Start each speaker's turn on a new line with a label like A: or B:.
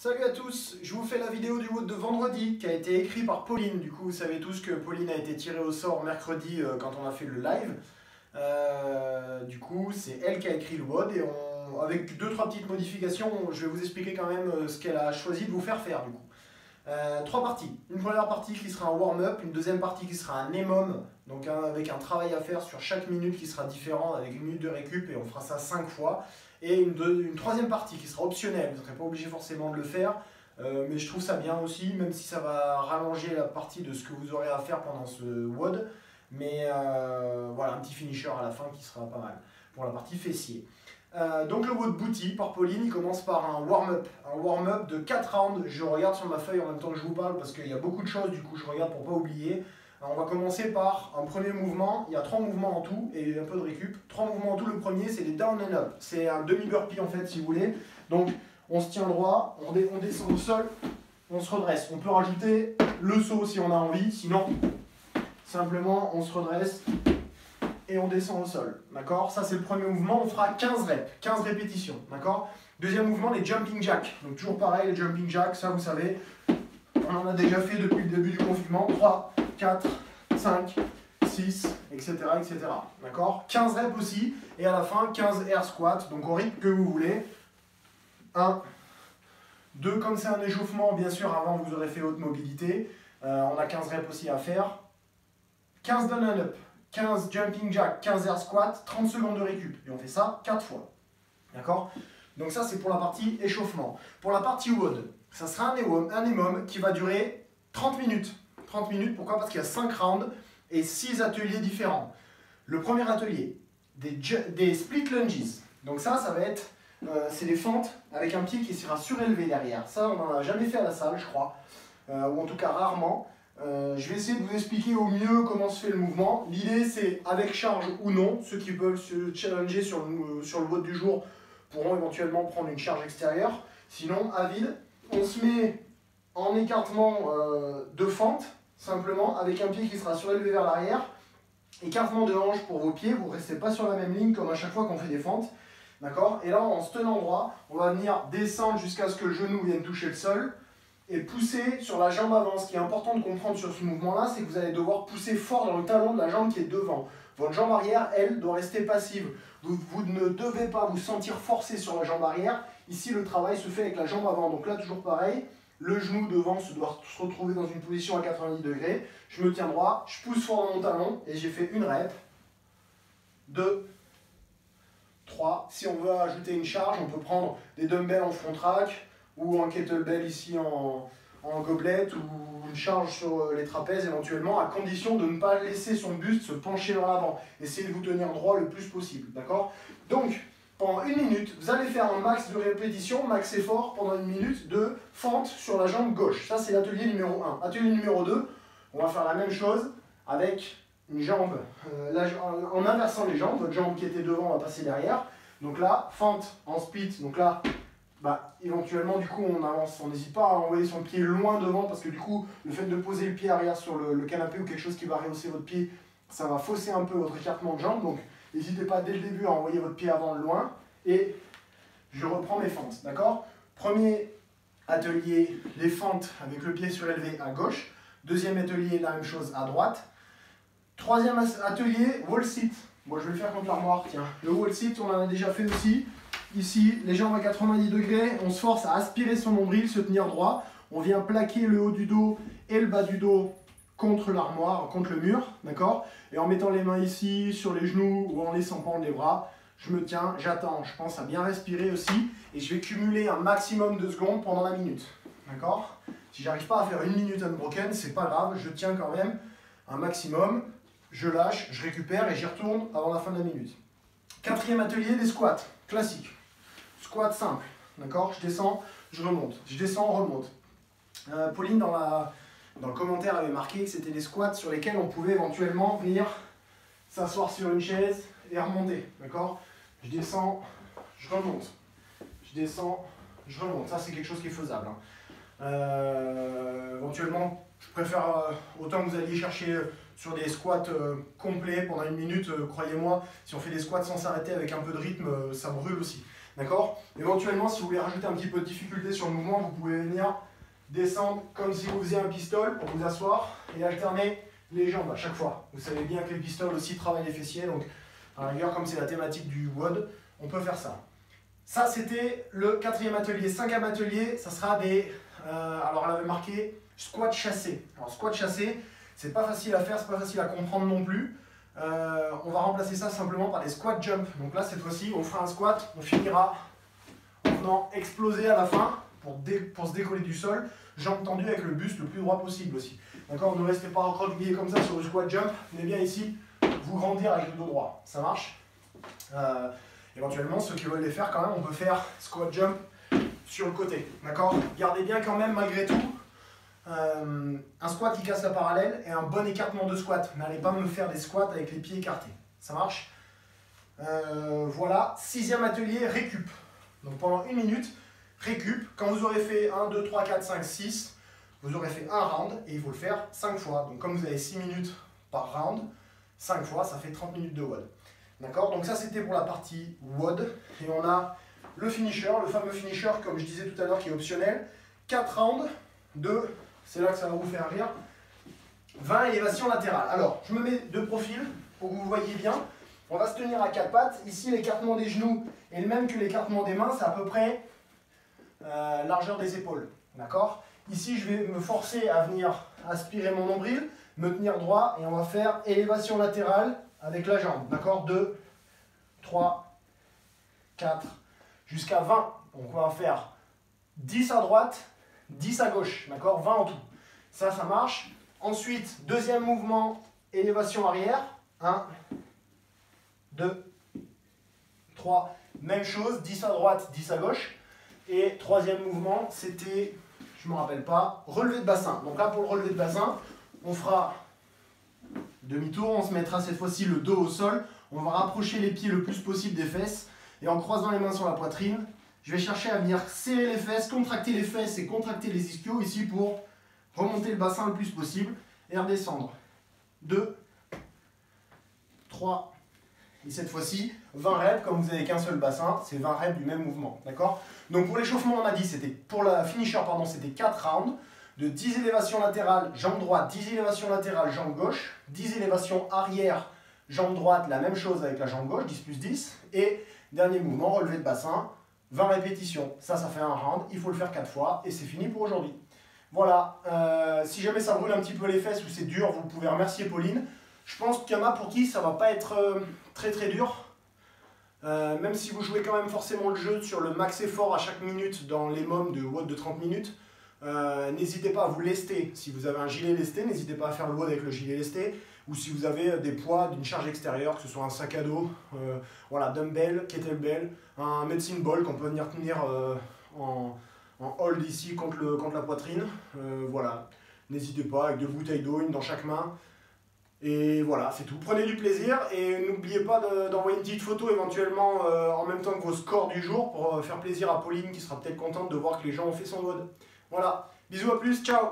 A: Salut à tous, je vous fais la vidéo du WOD de vendredi qui a été écrit par Pauline. Du coup, vous savez tous que Pauline a été tirée au sort mercredi quand on a fait le live. Du coup, c'est elle qui a écrit le WOD et avec 2-3 petites modifications, je vais vous expliquer quand même ce qu'elle a choisi de vous faire faire du coup. 3 parties. Une première partie qui sera un warm-up, une deuxième partie qui sera un EMOM, donc avec un travail à faire sur chaque minute qui sera différent avec une minute de récup et on fera ça 5 fois. Et une troisième partie qui sera optionnelle, vous ne serez pas obligé forcément de le faire, mais je trouve ça bien aussi, même si ça va rallonger la partie de ce que vous aurez à faire pendant ce WOD. Mais voilà, un petit finisher à la fin qui sera pas mal pour la partie fessier. Donc le WOD Booty par Pauline, il commence par un warm-up de 4 rounds. Je regarde sur ma feuille en même temps que je vous parle parce qu'il y a beaucoup de choses, du coup je regarde pour ne pas oublier. Alors, on va commencer par un premier mouvement, il y a 3 mouvements en tout et un peu de récup. 3 mouvements en tout, le premier c'est les down and up, c'est un demi-burpee en fait si vous voulez. Donc on se tient droit, on descend au sol, on se redresse. On peut rajouter le saut si on a envie, sinon simplement on se redresse et on descend au sol, d'accord? Ça c'est le premier mouvement, on fera 15 reps, 15 répétitions, d'accord? Deuxième mouvement, les jumping jacks. Donc toujours pareil, les jumping jacks, ça vous savez, on en a déjà fait depuis le début du confinement. 3, 4, 5, 6, etc. etc. D'accord? 15 reps aussi, et à la fin 15 air squats, donc au rythme que vous voulez. 1, 2, comme c'est un échauffement, bien sûr, avant vous aurez fait haute mobilité. On a 15 reps aussi à faire. 15 down and up, 15 jumping jack, 15 air squat, 30 secondes de récup. Et on fait ça 4 fois. D'accord? Donc ça c'est pour la partie échauffement. Pour la partie WOD, ça sera un EMOM qui va durer 30 minutes. 30 minutes, pourquoi? Parce qu'il y a 5 rounds et 6 ateliers différents. Le premier atelier, des split lunges. Donc ça va être, c'est des fentes avec un pied qui sera surélevé derrière. Ça, on n'en a jamais fait à la salle, je crois, ou en tout cas rarement. Je vais essayer de vous expliquer au mieux comment se fait le mouvement. L'idée, c'est avec charge ou non. Ceux qui veulent se challenger sur le WOD du jour pourront éventuellement prendre une charge extérieure. Sinon, à vide, on se met en écartement de fente, simplement, avec un pied qui sera surélevé vers l'arrière. Écartement de hanche pour vos pieds, vous ne restez pas sur la même ligne comme à chaque fois qu'on fait des fentes. D'accord? Et là, en se tenant droit, on va venir descendre jusqu'à ce que le genou vienne toucher le sol et pousser sur la jambe avant. Ce qui est important de comprendre sur ce mouvement-là, c'est que vous allez devoir pousser fort dans le talon de la jambe qui est devant. Votre jambe arrière, elle, doit rester passive. Vous ne devez pas vous sentir forcé sur la jambe arrière. Ici, le travail se fait avec la jambe avant. Donc là, toujours pareil. Le genou devant doit se retrouver dans une position à 90 degrés. Je me tiens droit, je pousse fort dans mon talon et j'ai fait une rep, 2, 3. Si on veut ajouter une charge, on peut prendre des dumbbells en front rack ou un kettlebell ici en gobelet ou une charge sur les trapèzes éventuellement, à condition de ne pas laisser son buste se pencher vers l'avant. Essayez de vous tenir droit le plus possible, d'accord? Donc, pendant 1 minute, vous allez faire un max de répétition, max effort, pendant 1 minute de fente sur la jambe gauche. Ça, c'est l'atelier numéro 1. Atelier numéro 2, on va faire la même chose avec une jambe, en inversant les jambes. Votre jambe qui était devant va passer derrière. Donc là, fente en split. Donc là, éventuellement, du coup, on avance. On n'hésite pas à envoyer son pied loin devant parce que du coup, le fait de poser le pied arrière sur le canapé ou quelque chose qui va rehausser votre pied, ça va fausser un peu votre écartement de jambe. Donc, n'hésitez pas dès le début à envoyer votre pied avant loin. Et je reprends mes fentes, d'accord? Premier atelier, les fentes avec le pied surélevé à gauche. Deuxième atelier, la même chose à droite. Troisième atelier, wall sit. Moi, je vais le faire contre l'armoire, tiens. Le wall sit, on en a déjà fait aussi. Ici, les jambes à 90 degrés, on se force à aspirer son nombril, se tenir droit. On vient plaquer le haut du dos et le bas du dos contre l'armoire, contre le mur, d'accord? Et en mettant les mains ici, sur les genoux ou en laissant pendre les bras, je me tiens, j'attends. Je pense à bien respirer aussi et je vais cumuler un maximum de secondes pendant la minute, d'accord? Si j'arrive pas à faire 1 minute unbroken, c'est pas grave, je tiens quand même un maximum. Je lâche, je récupère et j'y retourne avant la fin de la minute. Quatrième atelier, les squats, classique. Squat simple, d'accord? Je descends, je remonte. Je descends, remonte. Pauline, dans le commentaire, avait marqué que c'était des squats sur lesquels on pouvait éventuellement venir s'asseoir sur une chaise et remonter, d'accord? Je descends, je remonte. Je descends, je remonte. Ça, c'est quelque chose qui est faisable. Éventuellement, je préfère autant que vous alliez chercher sur des squats complets pendant 1 minute, croyez-moi, si on fait des squats sans s'arrêter avec un peu de rythme, ça brûle aussi. D'accord? Éventuellement, si vous voulez rajouter un petit peu de difficulté sur le mouvement, vous pouvez venir descendre comme si vous faisiez un pistol pour vous asseoir et alterner les jambes à chaque fois. Vous savez bien que les pistoles aussi travaillent les fessiers, donc à la rigueur, comme c'est la thématique du WOD, on peut faire ça. Ça, c'était le 4e atelier. 5e atelier, ça sera des... alors, elle avait marqué squat chassé. Alors, squat chassé, c'est pas facile à faire, c'est pas facile à comprendre non plus. On va remplacer ça simplement par des squat jump. Donc là, cette fois-ci, on fera un squat, on finira en venant exploser à la fin pour se décoller du sol, jambes tendues avec le buste le plus droit possible aussi. D'accord? Ne restez pas recroquevillé comme ça sur le squat jump, mais bien ici, vous grandir avec le dos droit. Ça marche? Éventuellement, ceux qui veulent les faire quand même, on peut faire squat jump sur le côté. D'accord? Gardez bien quand même malgré tout un squat qui casse la parallèle et un bon écartement de squat. N'allez pas me faire des squats avec les pieds écartés. Ça marche? Voilà, 6e atelier, récup. Donc pendant 1 minute, récup. Quand vous aurez fait 1, 2, 3, 4, 5, 6, vous aurez fait un round et il faut le faire 5 fois. Donc comme vous avez 6 minutes par round, 5 fois, ça fait 30 minutes de WOD. D'accord? Donc ça c'était pour la partie WOD. Et on a le finisher, le fameux finisher comme je disais tout à l'heure qui est optionnel. 4 rounds de, c'est là que ça va vous faire rire, 20 élévations latérales. Alors je me mets de profil pour que vous voyez bien. On va se tenir à 4 pattes. Ici l'écartement des genoux est le même que l'écartement des mains, c'est à peu près largeur des épaules. D'accord? Ici je vais me forcer à venir aspirer mon nombril, me tenir droit et on va faire élévation latérale avec la jambe. D'accord? 2, 3, 4, jusqu'à 20. Donc on va faire 10 à droite, 10 à gauche. D'accord? 20 en tout. Ça marche. Ensuite, deuxième mouvement, élévation arrière. 1, 2, 3. Même chose, 10 à droite, 10 à gauche. Et troisième mouvement, c'était, je ne me rappelle pas, relevé de bassin. Donc là, pour le relevé de bassin, on fera demi-tour, on se mettra cette fois-ci le dos au sol. On va rapprocher les pieds le plus possible des fesses. Et en croisant les mains sur la poitrine, je vais chercher à venir serrer les fesses, contracter les fesses et contracter les ischios ici pour remonter le bassin le plus possible et redescendre. 2, 3, et cette fois-ci, 20 reps, comme vous n'avez qu'un seul bassin, c'est 20 reps du même mouvement. D'accord? Donc pour l'échauffement, on a dit, c'était pour la finisher, pardon, c'était 4 rounds de 10 élévations latérales, jambe droite, 10 élévations latérales, jambe gauche, 10 élévations arrière, jambe droite, la même chose avec la jambe gauche, 10 plus 10, et dernier mouvement, relevé de bassin, 20 répétitions. Ça fait un round, il faut le faire 4 fois, et c'est fini pour aujourd'hui. Voilà, si jamais ça brûle un petit peu les fesses ou c'est dur, vous pouvez remercier Pauline. Je pense qu'il y en a pour qui ça va pas être très dur. Même si vous jouez quand même forcément le jeu sur le max effort à chaque minute dans les mômes de WOD de 30 minutes, n'hésitez pas à vous lester. Si vous avez un gilet lesté, n'hésitez pas à faire le WOD avec le gilet lesté. Ou si vous avez des poids d'une charge extérieure, que ce soit un sac à dos, voilà, dumbbell, kettlebell, un medicine ball qu'on peut venir tenir en hold ici contre la poitrine. Voilà, n'hésitez pas, avec 2 bouteilles d'eau, une dans chaque main. Et voilà, c'est tout. Prenez du plaisir et n'oubliez pas d'envoyer une petite photo éventuellement en même temps que vos scores du jour pour faire plaisir à Pauline qui sera peut-être contente de voir que les gens ont fait son WOD. Voilà, bisous, à plus, ciao!